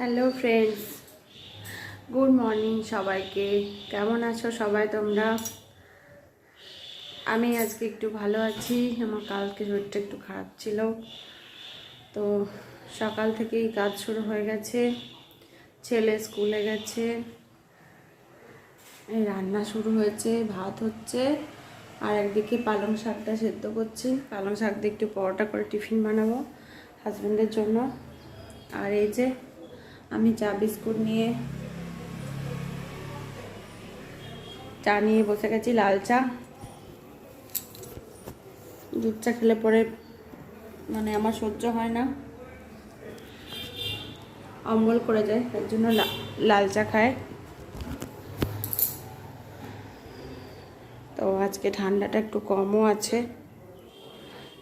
Hello friends, good morning সবাইকে। কেমন আছো সবাই তোমরা? আমি আজকে একটু ভালো আছি। আমার কালকে শরীরটা একটু খারাপ ছিল, তো সকাল থেকেই কাজ শুরু হয়ে গেছে। ছেলে স্কুলে গেছে, এই রান্না শুরু হয়েছে, ভাত হচ্ছে, আর একদিকে পালং শাকটা সেদ্ধ করছি। পালং শাক দিয়ে একটু পরোটা করে টিফিন বানাবো হাজব্যান্ডের জন্য। আর এই যে আমি চা বিস্কুট নিয়ে বসে গেছি, লাল চা। দুধ চা খেলে পরে আমার সহ্য হয় না, অম্বল করে যায়, তার জন্য লাল চা খায়। তো আজকে ঠান্ডাটা একটু কমও আছে,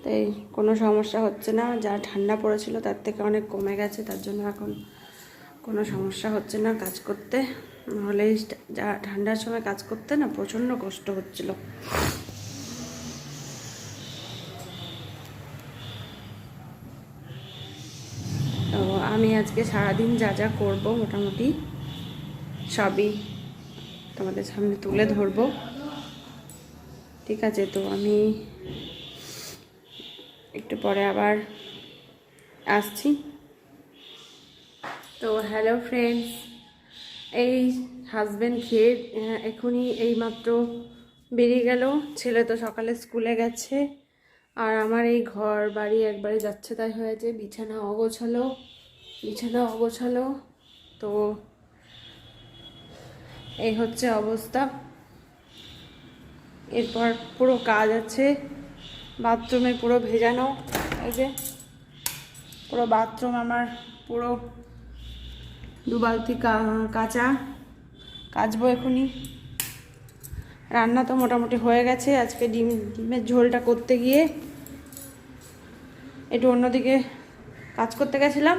তাই কোনো সমস্যা হচ্ছে না। যা ঠান্ডা পড়েছিল তার থেকে অনেক কমে গেছে, তার জন্য এখন কোনো সমস্যা হচ্ছে না কাজ করতে। নাহলে যা ঠান্ডার সময় কাজ করতে না প্রচণ্ড কষ্ট হচ্ছিল। তো আমি আজকে সারাদিন যা যা করবো মোটামুটি সবই তোমাদের সামনে তুলে ধরবো, ঠিক আছে? তো আমি একটু পরে আবার আসছি। তো হ্যালো ফ্রেন্ডস, এই হাজব্যান্ড খেয়ে এখনই এইমাত্র বেরিয়ে গেল। ছেলে তো সকালে স্কুলে গেছে, আর আমার এই ঘর বাড়ি একবারে যাচ্ছে তাই হয়েছে। বিছানা অগোছালো, তো এই হচ্ছে অবস্থা। এরপর পুরো কাজ আছে, বাথরুমে পুরো ভেজানো। এই যে পুরো বাথরুম আমার পুরো 2 বালতি কাঁচা, কাচবো এখনই। রান্না তো মোটামুটি হয়ে গেছে। আজকে ডিমের ঝোলটা করতে গিয়ে একটু অন্যদিকে কাজ করতে গেছিলাম।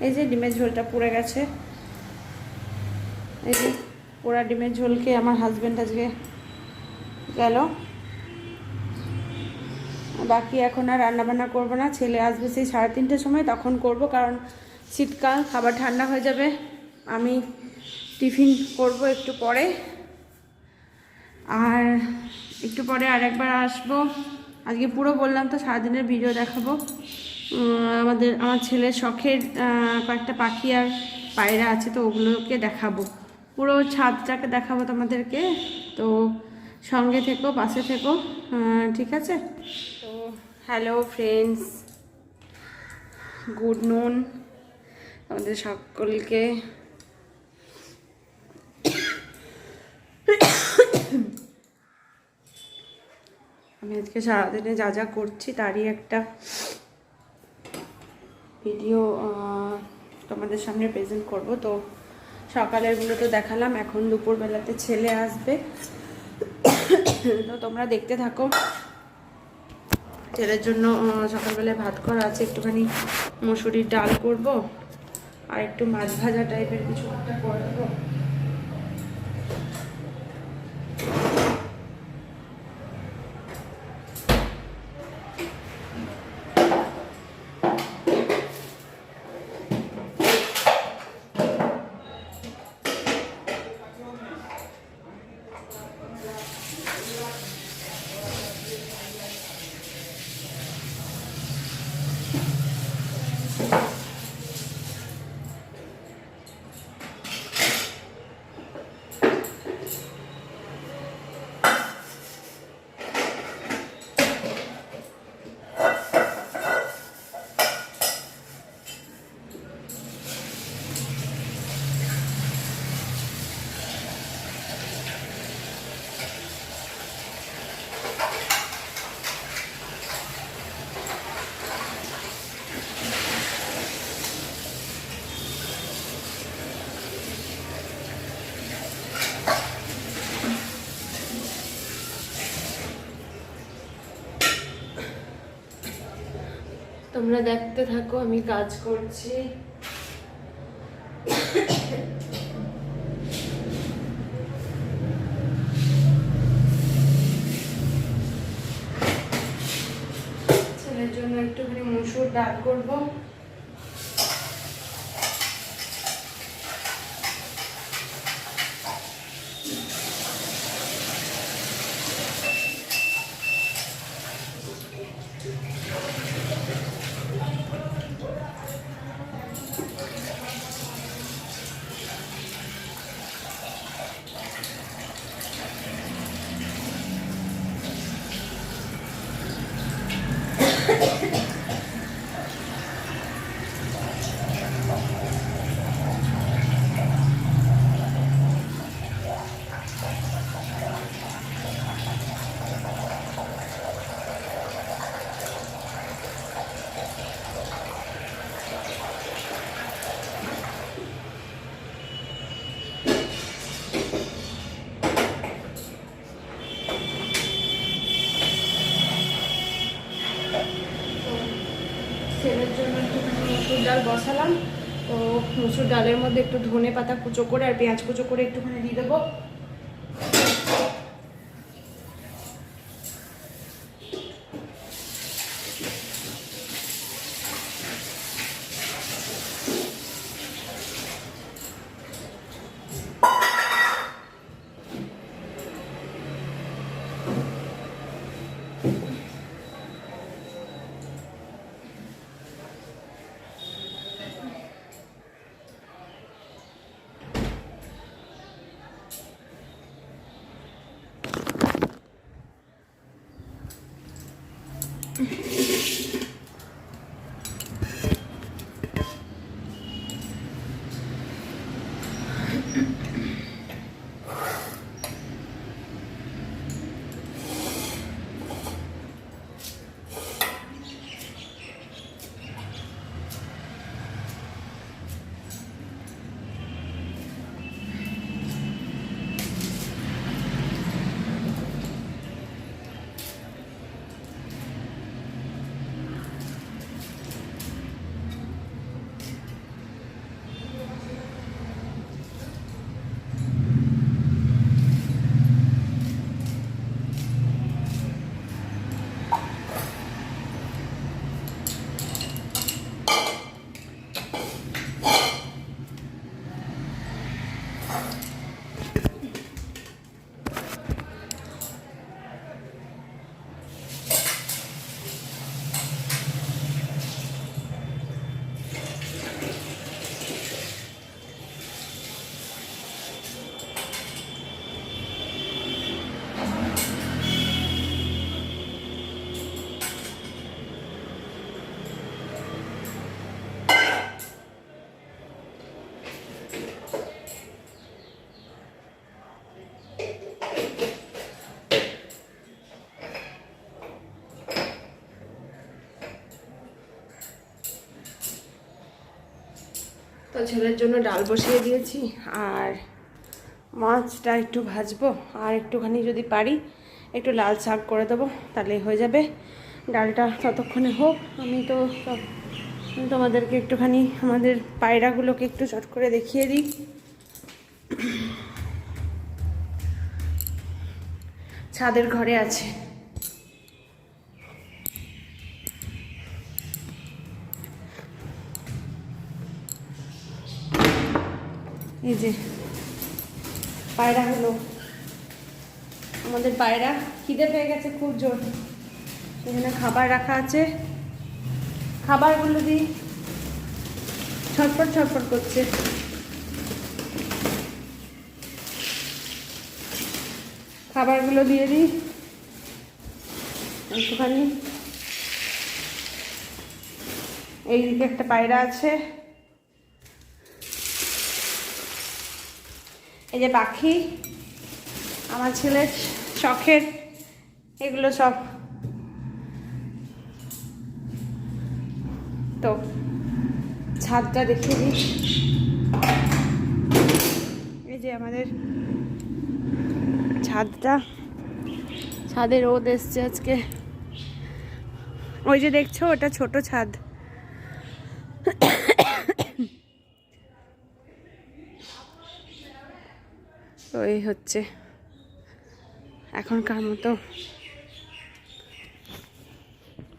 এই যে ডিমের ঝোলটা পুড়ে গেছে। এই যে পোড়া ডিমের ঝোলকে আমার হাজব্যান্ড আজকে গেল। বাকি এখন আর রান্নাবান্না করবো না, ছেলে আসবে সেই 3:30টার সময়, তখন করব। কারণ শীতকাল, খাবার ঠান্ডা হয়ে যাবে। আমি টিফিন করব একটু পরে, আর একটু পরে আরেকবার আসবো। আজকে পুরো বললাম তো সারাদিনের ভিডিও দেখাবো। আমার ছেলের শখের কয়েকটা পাখি আর পায়রা আছে, তো ওগুলোকে দেখাবো, পুরো ছাদটাকে দেখাবো তোমাদেরকে। তো সঙ্গে থেকো, পাশে থেকো, ঠিক আছে? তো হ্যালো ফ্রেন্ডস, গুড নুন আমাদের সকলকে। আমি আজকে সারাদিনে যা যা করছি তারই একটা ভিডিও তোমাদের সামনে প্রেজেন্ট করব। তো সকালেরগুলো তো দেখালাম, এখন দুপুরবেলাতে ছেলে আসবে, তো তোমরা দেখতে থাকো। ছেলের জন্য সকালবেলায় ভাত করা আছে, একটুখানি মসুরির ডাল করব, আর একটু মাছ ভাজা টাইপের কিছু একটা করবো। তোমরা দেখতে থাকো, আমি কাজ করছি। ছেলের জন্য একটুখানি মসুর ডাল করবো। বসালাম। তো মুসুর ডালের মধ্যে একটু ধনে পাতা কুচো করে আর পেঁয়াজ কুচো করে একটুখানি দিয়ে দেবো। তো ছেলের জন্য ডাল বসিয়ে দিয়েছি, আর মাছটা একটু ভাজবো, আর একটুখানি যদি পারি একটু লাল শাক করে দেবো, তাহলে হয়ে যাবে। ডালটা ততক্ষণে হোক। আমি তোমাদেরকে একটুখানি আমাদের পায়রাগুলোকে একটু চট করে দেখিয়ে দিই। ছাদের ঘরে আছে। এই যে পায়রাগুলো, আমাদের পায়রা খিদে পেয়ে গেছে খুব জোর, সেখানে খাবার রাখা আছে, খাবারগুলো দিই, ছটফট ছটফট করছে। খাবারগুলো দিয়ে দিই একটুখানি। এইদিকে একটা পায়রা আছে, এই যে পাখি আমার ছেলের শখের, এগুলো সব। তো ছাদটা দেখিয়ে দিই। এই যে আমাদের ছাদটা, ছাদে রোদ এসছে আজকে। ওই যে দেখছো, ওটা ছোট ছাদ। তো এই হচ্ছে এখনকার মতো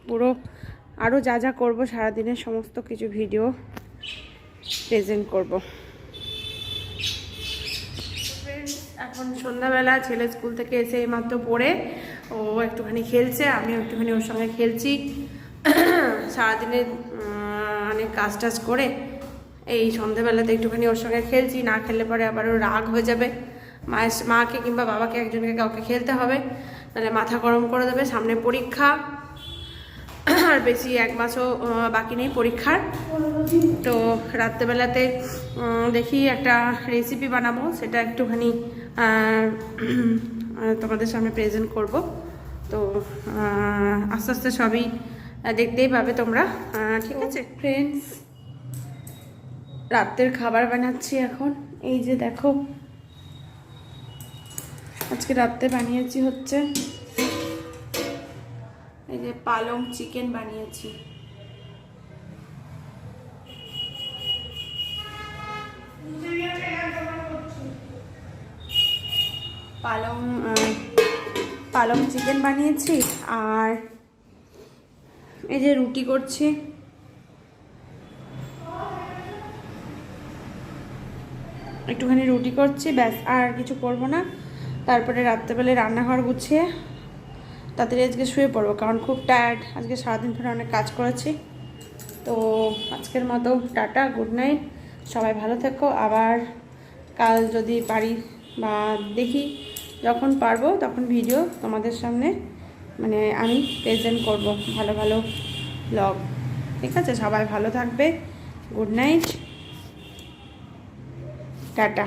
পুরো। আরও যা যা করবো সারাদিনের সমস্ত কিছু ভিডিও প্রেজেন্ট করব। এখন সন্ধ্যাবেলা, ছেলে স্কুল থেকে এসে এইমাত্র পড়ে ও একটুখানি খেলছে, আমিও একটুখানি ওর সঙ্গে খেলছি। সারাদিনে অনেক কাজ টাজ করে এই সন্ধ্যাবেলাতে একটুখানি ওর সঙ্গে খেলছি। না খেললে পরে আবার ওর রাগ হয়ে যাবে। মাকে কিংবা বাবাকে একজনকে কাউকে খেলতে হবে, নাহলে মাথা গরম করে দেবে। সামনে পরীক্ষা, আর বেশি 1 মাসও বাকি নেই পরীক্ষার। তো রাত্রেবেলাতে দেখি একটা রেসিপি বানাবো, সেটা একটুখানি তোমাদের সামনে প্রেজেন্ট করব। তো আস্তে আস্তে সবই দেখতেই পাবে তোমরা, ঠিক আছে ফ্রেন্ডস। রাতের খাবার বানাচ্ছি এখন। এই যে দেখো, আজকে রাতে বানিয়েছি হচ্ছে এই যে পালং চিকেন বানিয়েছি। পালং পালং চিকেন বানিয়েছি, আর এই যে রুটি করছি। একটুখানি রুটি করছি, ব্যাস, আর কিছু করব না। তারপরে রাত্রেবেলায় রান্নাঘর গুছিয়ে তাড়াতাড়ি আজকে শুয়ে পড়বো, কারণ খুব টায়ার্ড, আজকে সারাদিন ধরে অনেক কাজ করেছি। তো আজকের মতো টাটা, গুড নাইট, সবাই ভালো থেকো। আবার কাল যদি পারি বা দেখি যখন পারবো তখন ভিডিও তোমাদের সামনে মানে আমি প্রেজেন্ট করব, ভালো ভালো ব্লগ। ঠিক আছে, সবাই ভালো থাকবে, গুড নাইট, টাটা।